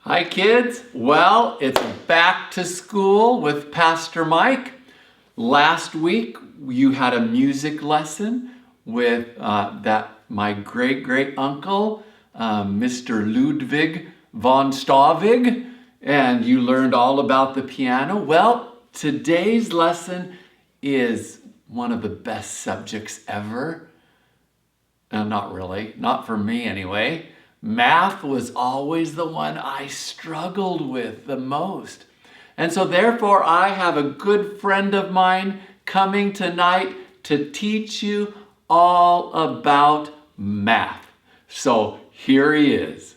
Hi kids. Well, it's back to school with Pastor Mike. Last week you had a music lesson with my great uncle, Mr. Ludwig von Stavig, and you learned all about the piano. Well, today's lesson is one of the best subjects ever. Not really, not for me anyway. Math was always the one I struggled with the most. And so therefore I have a good friend of mine coming tonight to teach you all about math. So here he is.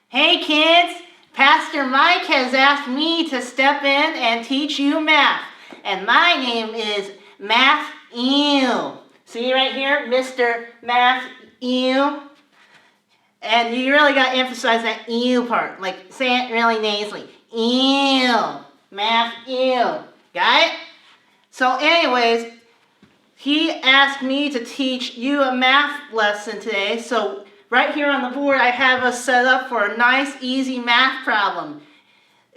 Hey kids, Pastor Mike has asked me to step in and teach you math. And my name is Matth-ew. See right here, Mr. Matth-ew? And you really got to emphasize that ew part. Like, say it really nasally. Ew. Matth-ew. Got it? So anyways, he asked me to teach you a math lesson today. So right here on the board, I have us set up for a nice, easy math problem.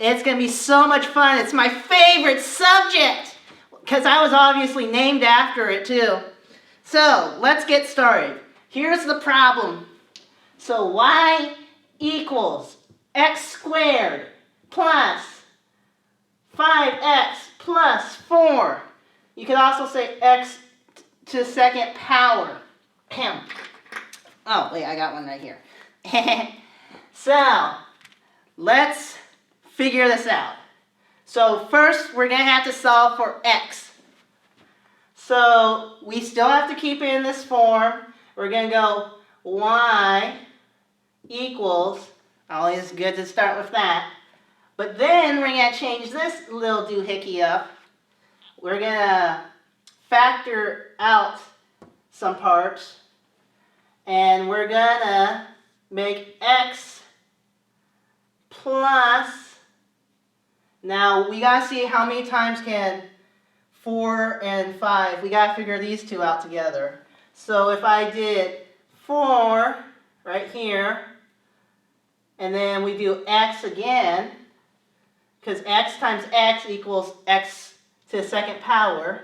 It's going to be so much fun. It's my favorite subject because I was obviously named after it too. So let's get started. Here's the problem. So y equals x squared plus 5x plus 4. You could also say x to the second power. Oh, wait, I got one right here. So, let's figure this out. So first, we're going to have to solve for x. So, we still have to keep it in this form. We're going to go y equals, always good to start with that. But then we're going to change this little doohickey up. We're going to factor out some parts. And we're going to make x plus, now we got to see how many times can 4 and 5, we got to figure these two out together. So if I did 4 right here, and then we do x again, because x times x equals x to the second power,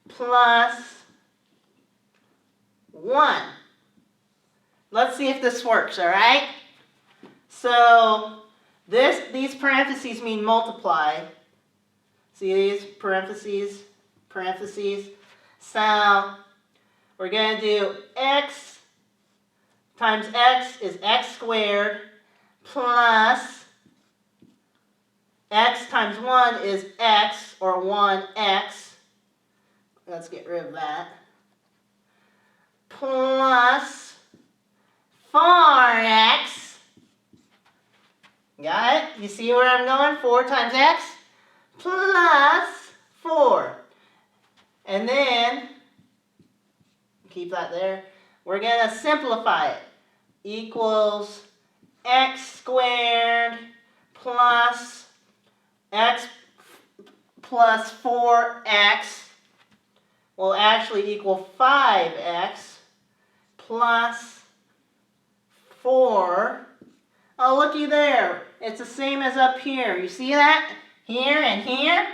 plus 1. Let's see if this works, all right? So these parentheses mean multiply. See these parentheses? So we're going to do x times x is x squared plus x times 1 is x, or 1x. Let's get rid of that. Plus 4x. Got it? You see where I'm going? 4 times x plus 4. And then, keep that there. We're going to simplify it. Equals x squared plus x plus 4x will actually equal 5x plus 4. Oh, looky there. It's the same as up here. You see that? Here and here.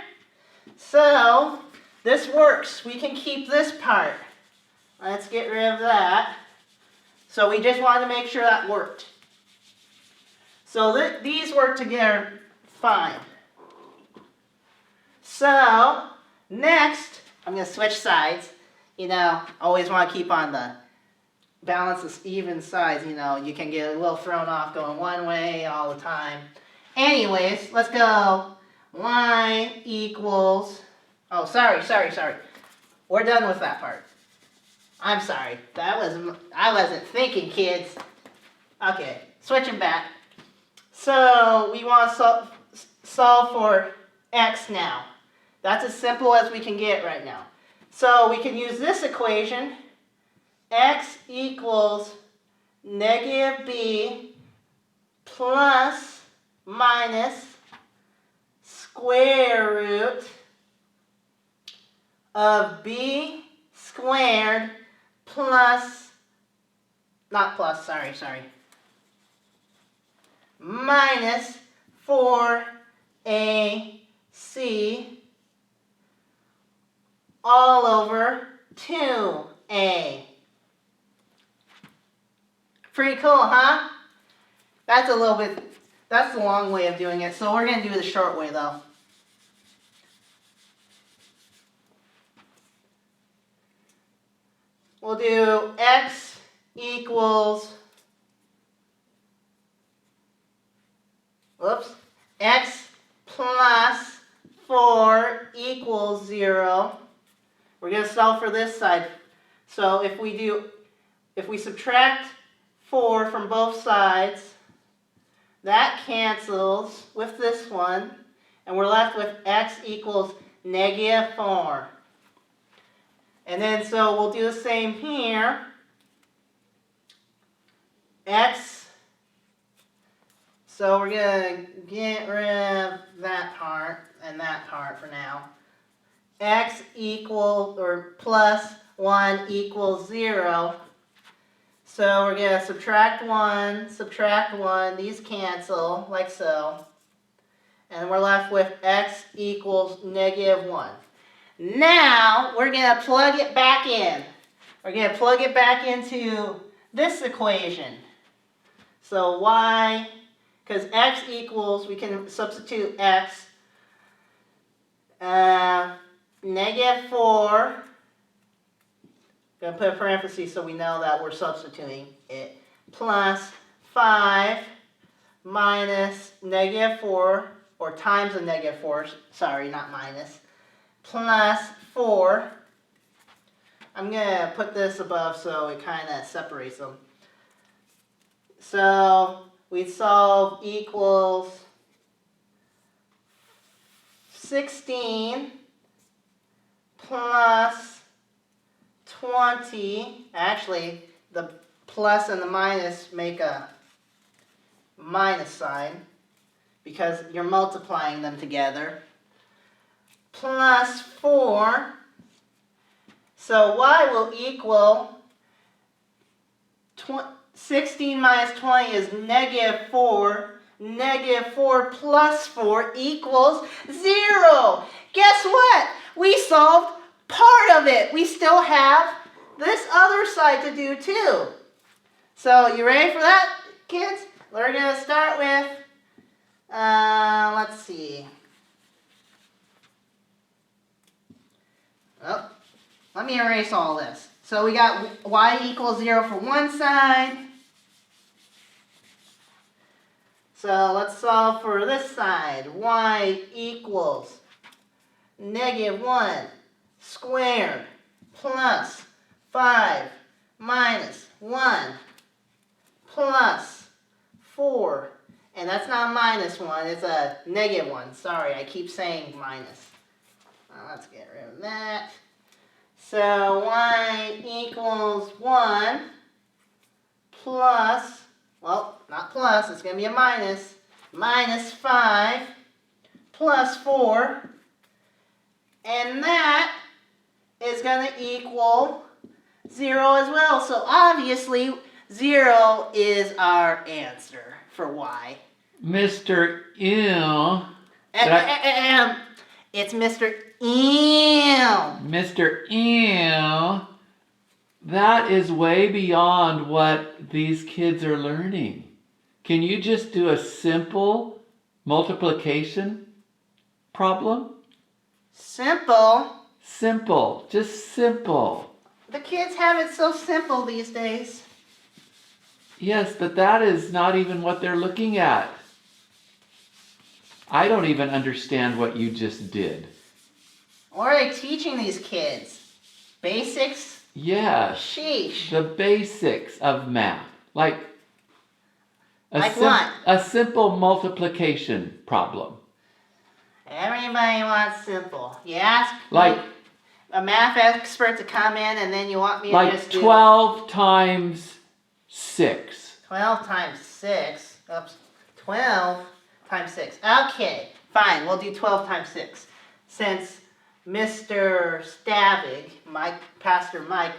So, this works. We can keep this part. Let's get rid of that. So we just wanted to make sure that worked. So these work together fine. So, next, I'm going to switch sides. You know, always want to keep on the balance of even sides. You know, you can get a little thrown off going one way all the time. Anyways, let's go. Y equals, oh, sorry. We're done with that part. I'm sorry. I wasn't thinking, kids. Okay, switching back. So we want to solve for x now. That's as simple as we can get right now. So we can use this equation. X equals negative b plus minus square root of b squared plus, not plus, sorry. minus 4ac all over 2a. Pretty cool, huh? That's the long way of doing it. So we're going to do the short way though. We'll do x equals, x plus 4 equals 0. We're going to solve for this side. So if we subtract 4 from both sides, that cancels with this one, and we're left with x equals negative 4. And then so we'll do the same here. X, so we're going to get rid of that part and that part for now. X equals, or plus 1 equals 0. So we're going to subtract 1, these cancel, like so. And we're left with x equals negative 1. Now, we're going to plug it back in. We're going to plug it back into this equation. So y, because x equals, we can substitute x, negative 4. Going to put a parenthesis so we know that we're substituting it. Plus 5 minus negative 4, or times a negative 4, sorry, not minus, plus 4. I'm going to put this above so it kind of separates them. So we solve equals 16 plus 20. Actually, the plus and the minus make a minus sign because you're multiplying them together. Plus 4. So y will equal 16 minus 20 is negative 4. Negative 4 plus 4 equals 0. Guess what? We solved part of it. We still have this other side to do too. So you ready for that, kids? We're going to start with, let's see. Oh, let me erase all this. So we got y equals 0 for one side. So let's solve for this side. Y equals negative 1 squared plus 5 minus 1 plus 4. And that's not minus 1, it's a negative 1. Sorry, I keep saying minus. Let's get rid of that. So y equals 1 plus, well, not plus, it's going to be a minus, minus 5 plus 4. And that is going to equal 0 as well. So obviously, 0 is our answer for y. Mr. Ew. It's Mr. Ew. Mr. Ew. That is way beyond what these kids are learning. Can you just do a simple multiplication problem? Simple? Simple. Just simple. The kids have it so simple these days. Yes, but that is not even what they're looking at. I don't even understand what you just did. What are they teaching these kids? Basics? Yes. Sheesh. The basics of math. Like what? A simple multiplication problem. Everybody wants simple. You ask Like a math expert to come in and then you want me to like just do 12 times 6. 12 times 6. Oops. 12 times 6. Okay, fine. We'll do 12 times 6. Since Mr. Stavig, Pastor Mike,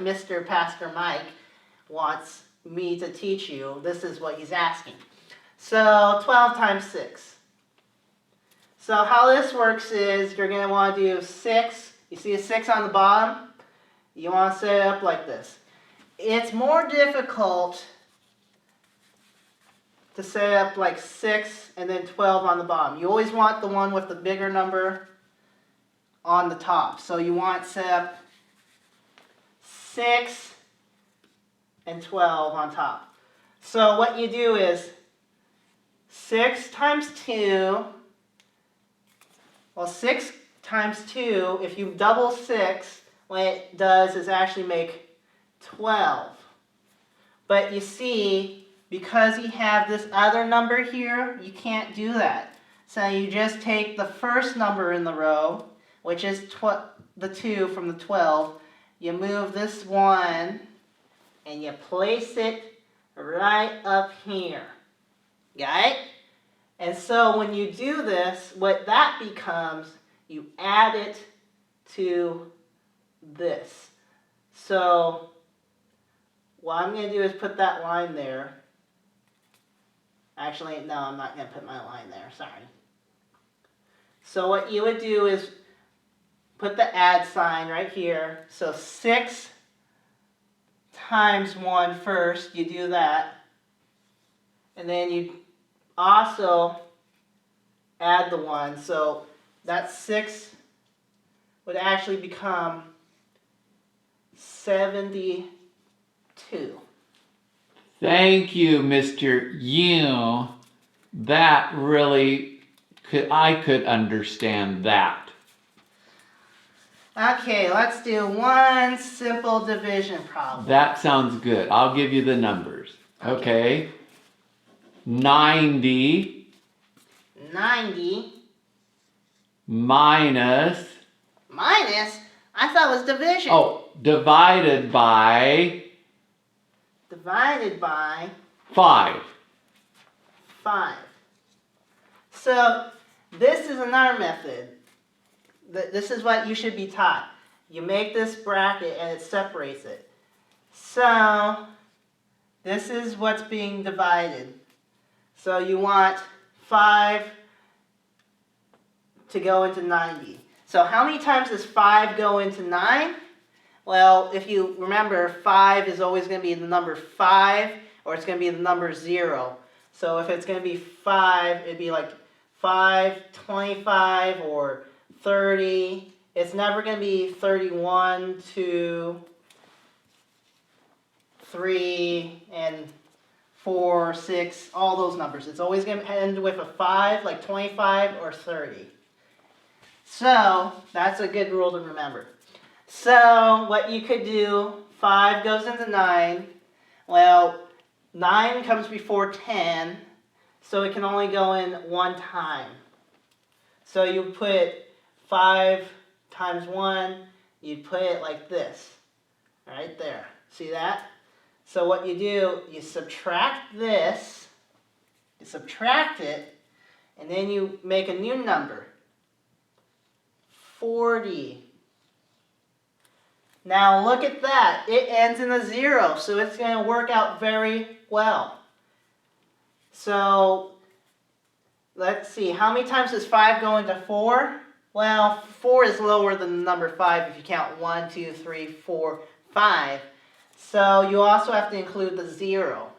wants me to teach you, this is what he's asking. So 12 times 6. So how this works is you're going to want to do 6. You see a 6 on the bottom? You want to set it up like this. It's more difficult to set it up like 6 and then 12 on the bottom. You always want the one with the bigger number on the top. So you want set up 6 and 12 on top. So what you do is 6 times 2, well 6 times 2, if you double 6, what it does is actually make 12. But you see, because you have this other number here, you can't do that. So you just take the first number in the row, which is the 2 from the 12, you move this 1, and you place it right up here. Got it? And so when you do this, what that becomes, you add it to this. So what I'm going to do is put that line there. Actually, no, I'm not going to put my line there. Sorry. So what you would do is put the add sign right here. So 6 times 1 first, you do that. And then you also add the 1. So that 6 would actually become 72. Thank you, Mr. Yu. That really I could understand that. Okay, let's do one simple division problem. That sounds good. I'll give you the numbers. Okay. 90 minus, I thought it was division. oh, divided by 5. 5. So this is another method. This is what you should be taught. You make this bracket and it separates it. So this is what's being divided. So you want 5 to go into 90. So how many times does 5 go into 9? Well, if you remember, 5 is always going to be the number 5, or it's going to be the number 0. So if it's going to be 5, it'd be like 5, 25, or 30. It's never going to be 31, 2, 3, and 4, 6, all those numbers. It's always going to end with a 5, like 25 or 30. So that's a good rule to remember. So what you could do, 5 goes into 9. Well, 9 comes before 10, so it can only go in one time. So you put 5 times 1, you'd put it like this, right there. See that? So what you do, you subtract this, you subtract it, and then you make a new number, 40. Now look at that, it ends in a 0, so it's going to work out very well. So let's see, how many times does 5 go into 4? Well, 4 is lower than the number 5 if you count 1, 2, 3, 4, 5. So you also have to include the 0.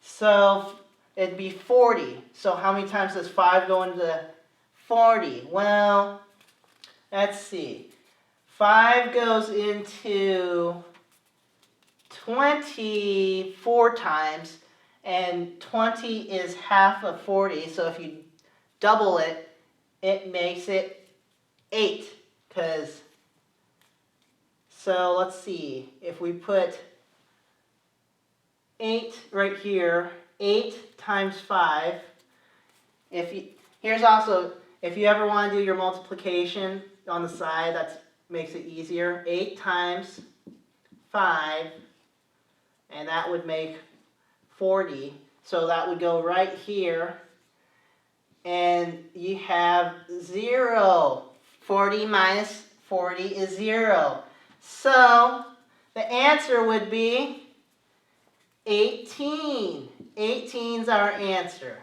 So it'd be 40. So how many times does 5 go into 40? Well, let's see. 5 goes into 24 times, and 20 is half of 40. So if you double it, it makes it 8. So let's see, if we put 8 right here, 8 times 5, here's also, if you ever want to do your multiplication on the side, that makes it easier. 8 times 5, and that would make 40. So that would go right here, and you have 0. 40 minus 40 is 0. So the answer would be 18. 18's our answer.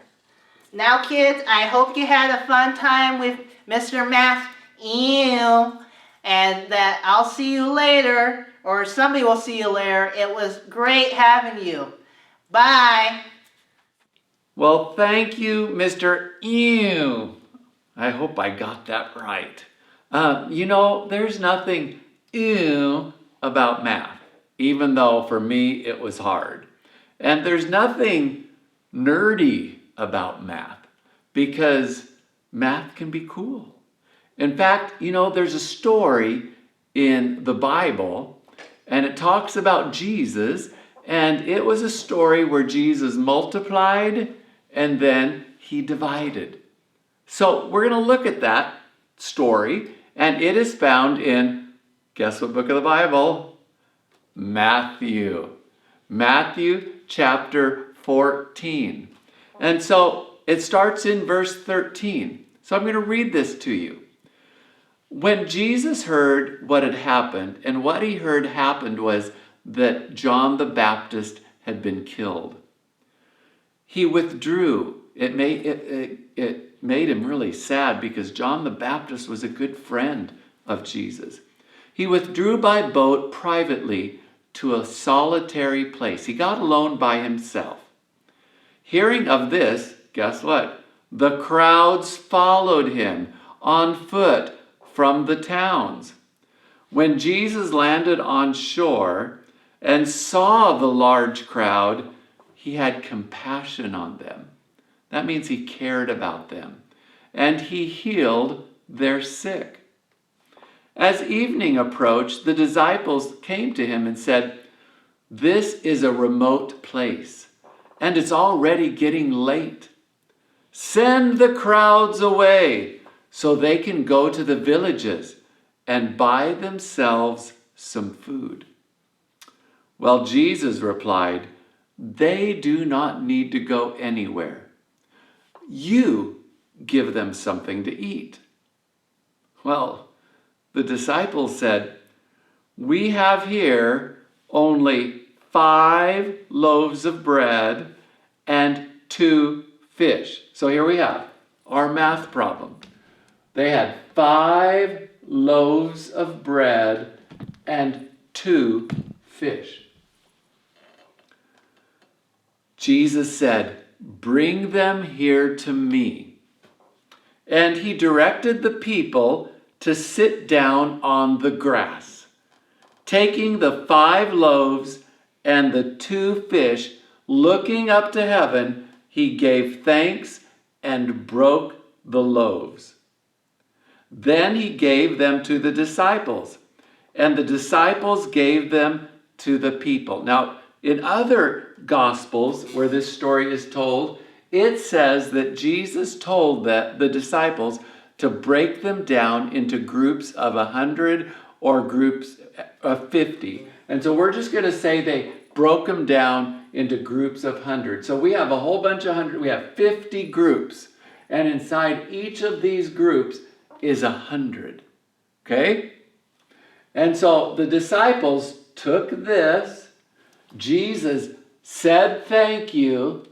Now, kids, I hope you had a fun time with Mr. Matth-ew, and that I'll see you later, or somebody will see you later. It was great having you. Bye. Well, thank you, Mr. Ew. I hope I got that right. There's nothing ew about math, even though for me it was hard. And there's nothing nerdy about math because math can be cool. In fact, there's a story in the Bible and it talks about Jesus, and it was a story where Jesus multiplied and then he divided. So we're going to look at that story, and it is found in, guess what book of the Bible? Matthew. Matthew chapter 14. And so it starts in verse 13. So I'm going to read this to you. When Jesus heard what had happened, and what he heard happened was that John the Baptist had been killed, he withdrew. It made him really sad because John the Baptist was a good friend of Jesus. He withdrew by boat privately to a solitary place. He got alone by himself. Hearing of this, guess what? The crowds followed him on foot from the towns. When Jesus landed on shore and saw the large crowd, he had compassion on them. That means he cared about them. And he healed their sick. As evening approached, the disciples came to him and said, "This is a remote place, and it's already getting late. Send the crowds away so they can go to the villages and buy themselves some food." Well, Jesus replied, "They do not need to go anywhere. You give them something to eat." Well, the disciples said, "We have here only 5 loaves of bread and 2 fish." So here we have our math problem. They had 5 loaves of bread and 2 fish. Jesus said, "Bring them here to me." And he directed the people to sit down on the grass. Taking the 5 loaves and the 2 fish, looking up to heaven, he gave thanks and broke the loaves. Then he gave them to the disciples, and the disciples gave them to the people. Now, in other Gospels where this story is told, it says that Jesus told the disciples to break them down into groups of 100 or groups of 50. And so we're just going to say they broke them down into groups of 100. So we have a whole bunch of 100. We have 50 groups. And inside each of these groups is 100. Okay? And so the disciples took this. Jesus said thank you,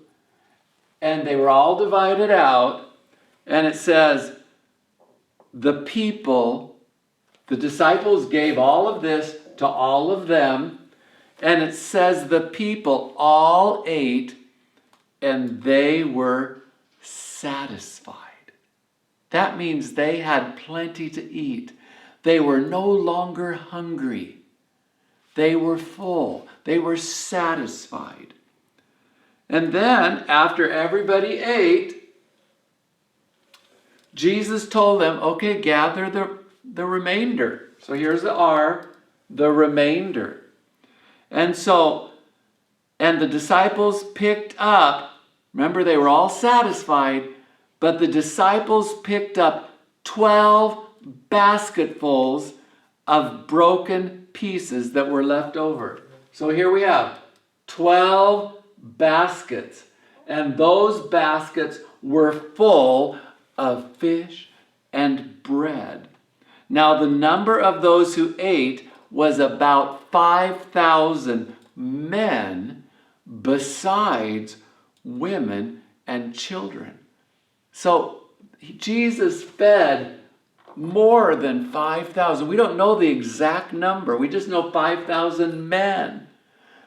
and they were all divided out. And it says, the disciples gave all of this to all of them. And it says the people all ate, and they were satisfied. That means they had plenty to eat. They were no longer hungry. They were full. They were satisfied. And then, after everybody ate, Jesus told them, okay, gather the remainder. So here's the R, the remainder. And the disciples picked up, remember they were all satisfied, but the disciples picked up 12 basketfuls of broken pieces that were left over. So here we have 12 baskets, and those baskets were full of fish and bread. Now the number of those who ate was about 5,000 men, besides women, and children. So Jesus fed more than 5,000. We don't know the exact number. We just know 5,000 men.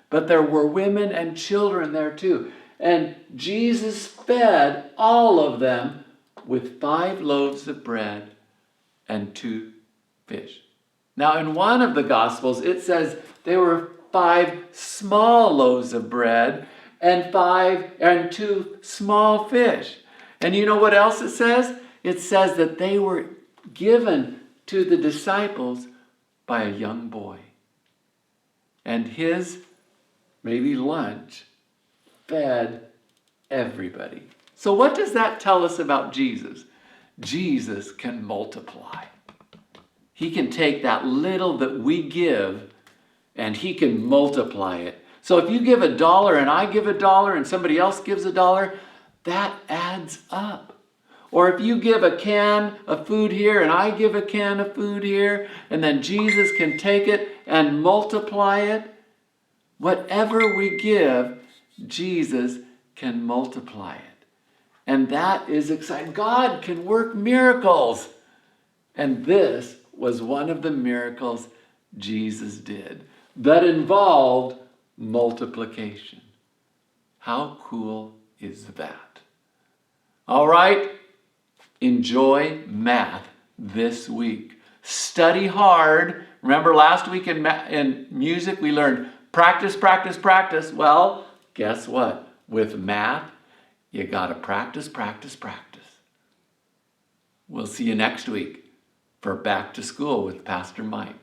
But there were women and children there too. And Jesus fed all of them with 5 loaves of bread and 2 fish. Now, in one of the Gospels, it says there were 5 small loaves of bread and 2 small fish. And you know what else it says? It says that they were given to the disciples by a young boy. And his, maybe lunch, fed everybody. So what does that tell us about Jesus? Jesus can multiply. He can take that little that we give and he can multiply it. So if you give $1 and I give $1 and somebody else gives $1, that adds up. Or if you give a can of food here and I give a can of food here, and then Jesus can take it and multiply it, whatever we give, Jesus can multiply it. And that is exciting. God can work miracles. And this was one of the miracles Jesus did that involved multiplication. How cool is that? All right, enjoy math this week. Study hard. Remember last week in music we learned practice, practice, practice. Well, guess what? With math, you got to practice, practice, practice. We'll see you next week for Back to School with Pastor Mike.